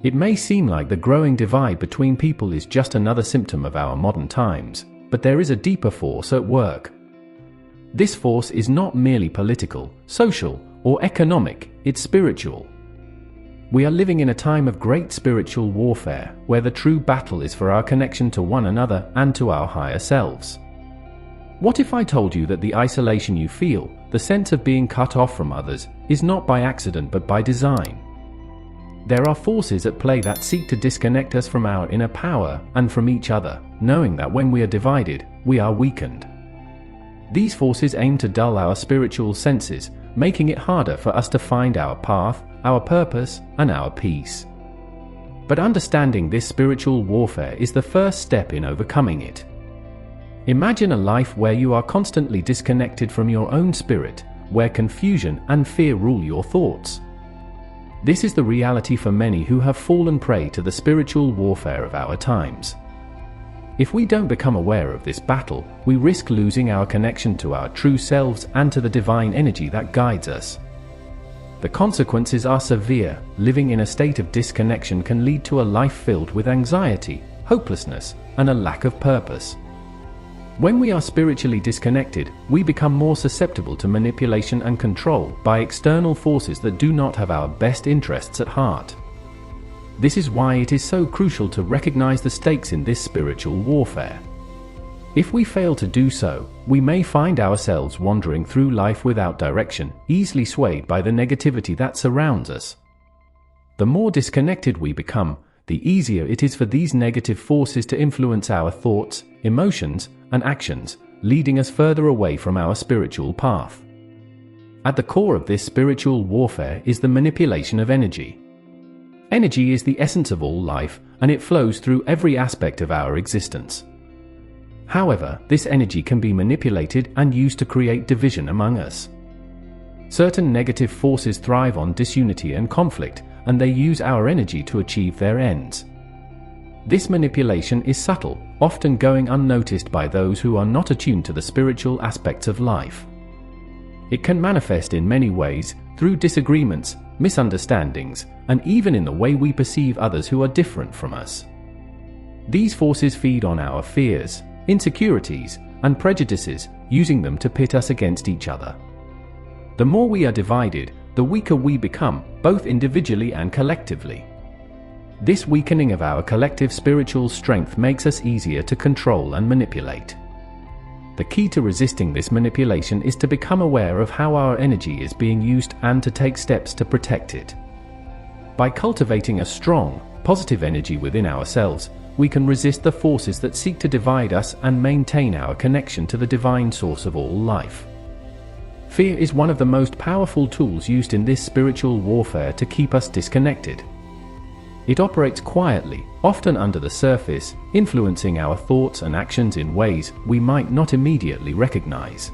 It may seem like the growing divide between people is just another symptom of our modern times, but there is a deeper force at work. This force is not merely political, social, or economic, it's spiritual. We are living in a time of great spiritual warfare, where the true battle is for our connection to one another and to our higher selves. What if I told you that the isolation you feel, the sense of being cut off from others, is not by accident but by design? There are forces at play that seek to disconnect us from our inner power and from each other, knowing that when we are divided, we are weakened. These forces aim to dull our spiritual senses, making it harder for us to find our path, our purpose, and our peace. But understanding this spiritual warfare is the first step in overcoming it. Imagine a life where you are constantly disconnected from your own spirit, where confusion and fear rule your thoughts. This is the reality for many who have fallen prey to the spiritual warfare of our times. If we don't become aware of this battle, we risk losing our connection to our true selves and to the divine energy that guides us. The consequences are severe. Living in a state of disconnection can lead to a life filled with anxiety, hopelessness, and a lack of purpose. When we are spiritually disconnected, we become more susceptible to manipulation and control by external forces that do not have our best interests at heart. This is why it is so crucial to recognize the stakes in this spiritual warfare. If we fail to do so, we may find ourselves wandering through life without direction, easily swayed by the negativity that surrounds us. The more disconnected we become, the easier it is for these negative forces to influence our thoughts, emotions, and actions, leading us further away from our spiritual path. At the core of this spiritual warfare is the manipulation of energy. Energy is the essence of all life, and it flows through every aspect of our existence. However, this energy can be manipulated and used to create division among us. Certain negative forces thrive on disunity and conflict, and they use our energy to achieve their ends. This manipulation is subtle, often going unnoticed by those who are not attuned to the spiritual aspects of life. It can manifest in many ways, through disagreements, misunderstandings, and even in the way we perceive others who are different from us. These forces feed on our fears, insecurities, and prejudices, using them to pit us against each other. The more we are divided, the weaker we become, both individually and collectively. This weakening of our collective spiritual strength makes us easier to control and manipulate. The key to resisting this manipulation is to become aware of how our energy is being used and to take steps to protect it. By cultivating a strong, positive energy within ourselves, we can resist the forces that seek to divide us and maintain our connection to the divine source of all life. Fear is one of the most powerful tools used in this spiritual warfare to keep us disconnected. It operates quietly, often under the surface, influencing our thoughts and actions in ways we might not immediately recognize.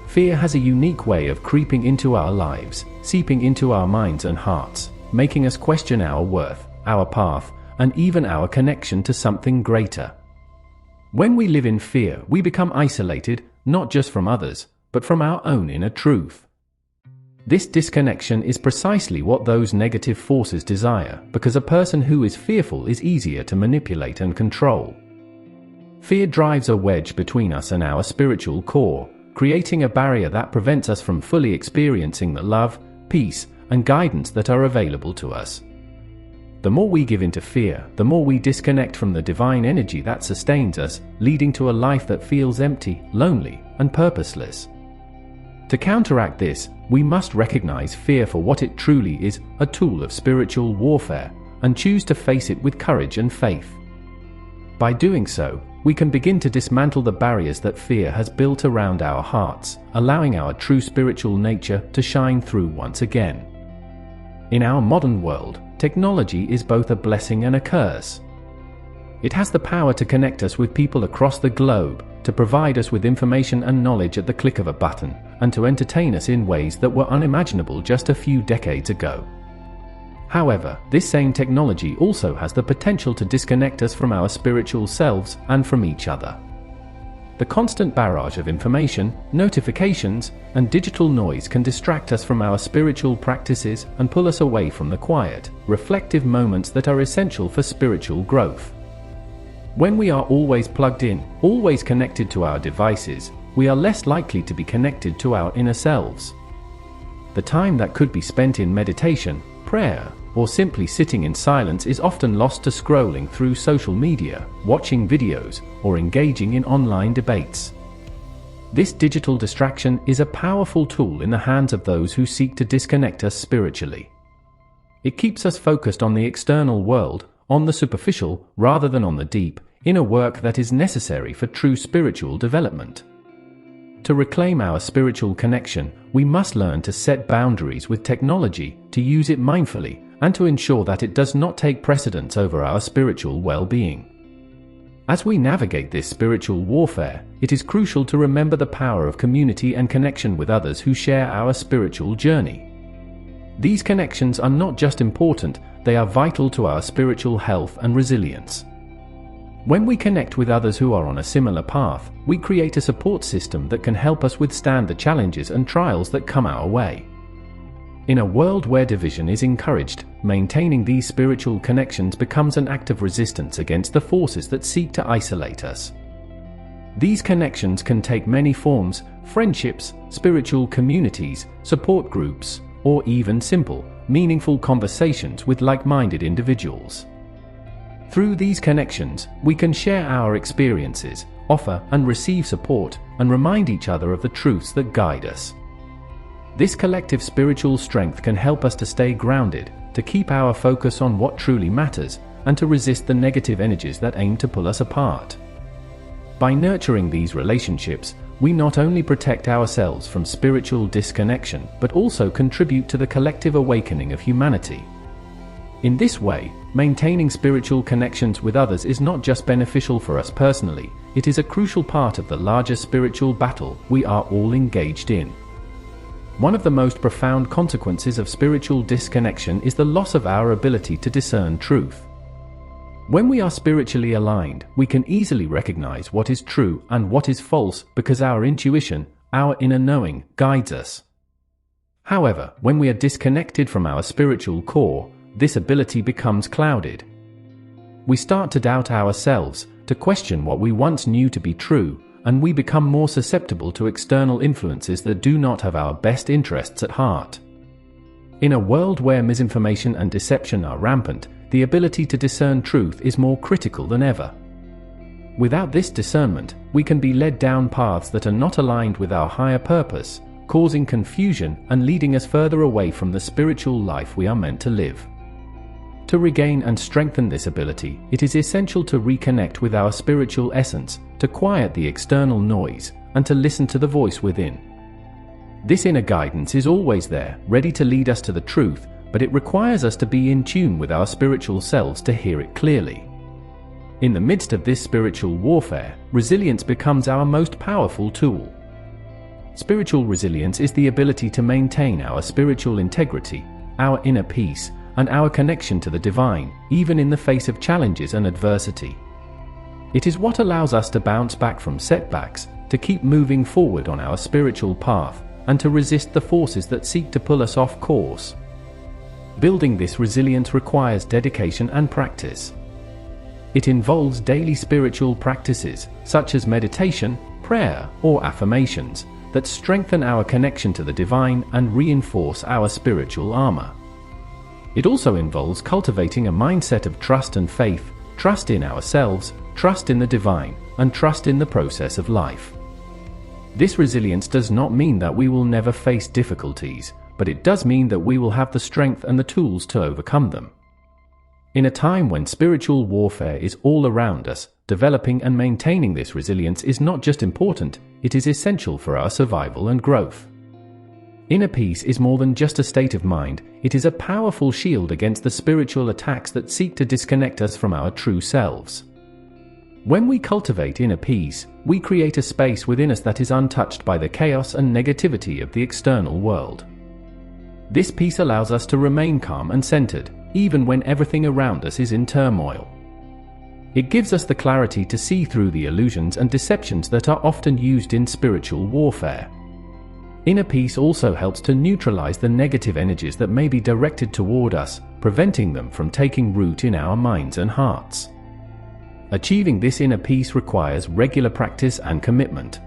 Fear has a unique way of creeping into our lives, seeping into our minds and hearts, making us question our worth, our path, and even our connection to something greater. When we live in fear, we become isolated, not just from others, but from our own inner truth. This disconnection is precisely what those negative forces desire, because a person who is fearful is easier to manipulate and control. Fear drives a wedge between us and our spiritual core, creating a barrier that prevents us from fully experiencing the love, peace, and guidance that are available to us. The more we give into fear, the more we disconnect from the divine energy that sustains us, leading to a life that feels empty, lonely, and purposeless. To counteract this, we must recognize fear for what it truly is, a tool of spiritual warfare, and choose to face it with courage and faith. By doing so, we can begin to dismantle the barriers that fear has built around our hearts, allowing our true spiritual nature to shine through once again. In our modern world, technology is both a blessing and a curse. It has the power to connect us with people across the globe, to provide us with information and knowledge at the click of a button, and to entertain us in ways that were unimaginable just a few decades ago. However, this same technology also has the potential to disconnect us from our spiritual selves and from each other. The constant barrage of information, notifications, and digital noise can distract us from our spiritual practices and pull us away from the quiet, reflective moments that are essential for spiritual growth. When we are always plugged in, always connected to our devices, we are less likely to be connected to our inner selves. The time that could be spent in meditation, prayer, or simply sitting in silence is often lost to scrolling through social media, watching videos, or engaging in online debates. This digital distraction is a powerful tool in the hands of those who seek to disconnect us spiritually. It keeps us focused on the external world, on the superficial, rather than on the deep, inner work that is necessary for true spiritual development. To reclaim our spiritual connection, we must learn to set boundaries with technology, to use it mindfully, and to ensure that it does not take precedence over our spiritual well-being. As we navigate this spiritual warfare, it is crucial to remember the power of community and connection with others who share our spiritual journey. These connections are not just important, they are vital to our spiritual health and resilience. When we connect with others who are on a similar path, we create a support system that can help us withstand the challenges and trials that come our way. In a world where division is encouraged, maintaining these spiritual connections becomes an act of resistance against the forces that seek to isolate us. These connections can take many forms: friendships, spiritual communities, support groups, or even simple, meaningful conversations with like-minded individuals. Through these connections, we can share our experiences, offer and receive support, and remind each other of the truths that guide us. This collective spiritual strength can help us to stay grounded, to keep our focus on what truly matters, and to resist the negative energies that aim to pull us apart. By nurturing these relationships, we not only protect ourselves from spiritual disconnection, but also contribute to the collective awakening of humanity. In this way, maintaining spiritual connections with others is not just beneficial for us personally, it is a crucial part of the larger spiritual battle we are all engaged in. One of the most profound consequences of spiritual disconnection is the loss of our ability to discern truth. When we are spiritually aligned, we can easily recognize what is true and what is false because our intuition, our inner knowing, guides us. However, when we are disconnected from our spiritual core, this ability becomes clouded. We start to doubt ourselves, to question what we once knew to be true, and we become more susceptible to external influences that do not have our best interests at heart. In a world where misinformation and deception are rampant, the ability to discern truth is more critical than ever. Without this discernment, we can be led down paths that are not aligned with our higher purpose, causing confusion and leading us further away from the spiritual life we are meant to live. To regain and strengthen this ability, it is essential to reconnect with our spiritual essence, to quiet the external noise, and to listen to the voice within. This inner guidance is always there, ready to lead us to the truth, but it requires us to be in tune with our spiritual selves to hear it clearly. In the midst of this spiritual warfare, resilience becomes our most powerful tool. Spiritual resilience is the ability to maintain our spiritual integrity, our inner peace, and our connection to the divine, even in the face of challenges and adversity. It is what allows us to bounce back from setbacks, to keep moving forward on our spiritual path, and to resist the forces that seek to pull us off course. Building this resilience requires dedication and practice. It involves daily spiritual practices, such as meditation, prayer, or affirmations, that strengthen our connection to the divine and reinforce our spiritual armor. It also involves cultivating a mindset of trust and faith, trust in ourselves, trust in the divine, and trust in the process of life. This resilience does not mean that we will never face difficulties, but it does mean that we will have the strength and the tools to overcome them. In a time when spiritual warfare is all around us, developing and maintaining this resilience is not just important, it is essential for our survival and growth. Inner peace is more than just a state of mind, it is a powerful shield against the spiritual attacks that seek to disconnect us from our true selves. When we cultivate inner peace, we create a space within us that is untouched by the chaos and negativity of the external world. This peace allows us to remain calm and centered, even when everything around us is in turmoil. It gives us the clarity to see through the illusions and deceptions that are often used in spiritual warfare. Inner peace also helps to neutralize the negative energies that may be directed toward us, preventing them from taking root in our minds and hearts. Achieving this inner peace requires regular practice and commitment.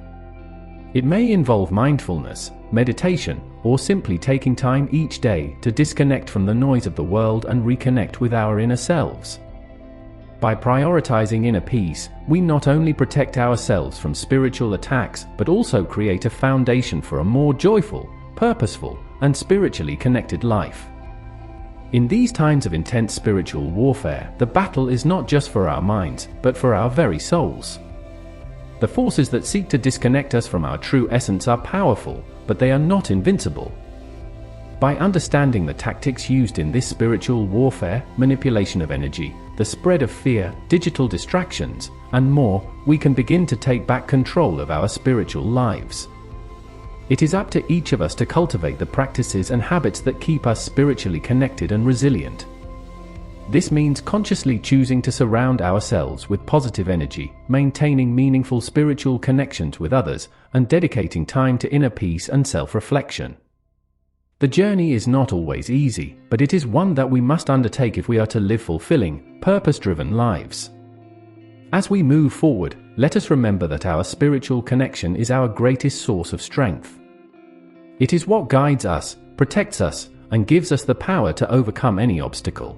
It may involve mindfulness, meditation, or simply taking time each day to disconnect from the noise of the world and reconnect with our inner selves. By prioritizing inner peace, we not only protect ourselves from spiritual attacks, but also create a foundation for a more joyful, purposeful, and spiritually connected life. In these times of intense spiritual warfare, the battle is not just for our minds, but for our very souls. The forces that seek to disconnect us from our true essence are powerful, but they are not invincible. By understanding the tactics used in this spiritual warfare, manipulation of energy, the spread of fear, digital distractions, and more, we can begin to take back control of our spiritual lives. It is up to each of us to cultivate the practices and habits that keep us spiritually connected and resilient. This means consciously choosing to surround ourselves with positive energy, maintaining meaningful spiritual connections with others, and dedicating time to inner peace and self-reflection. The journey is not always easy, but it is one that we must undertake if we are to live fulfilling, purpose-driven lives. As we move forward, let us remember that our spiritual connection is our greatest source of strength. It is what guides us, protects us, and gives us the power to overcome any obstacle.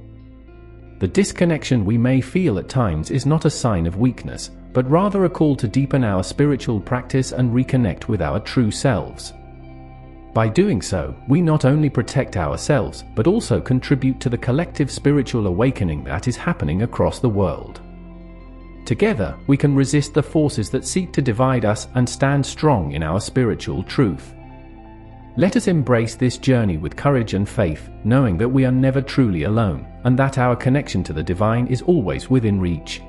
The disconnection we may feel at times is not a sign of weakness, but rather a call to deepen our spiritual practice and reconnect with our true selves. By doing so, we not only protect ourselves, but also contribute to the collective spiritual awakening that is happening across the world. Together, we can resist the forces that seek to divide us and stand strong in our spiritual truth. Let us embrace this journey with courage and faith, knowing that we are never truly alone, and that our connection to the divine is always within reach.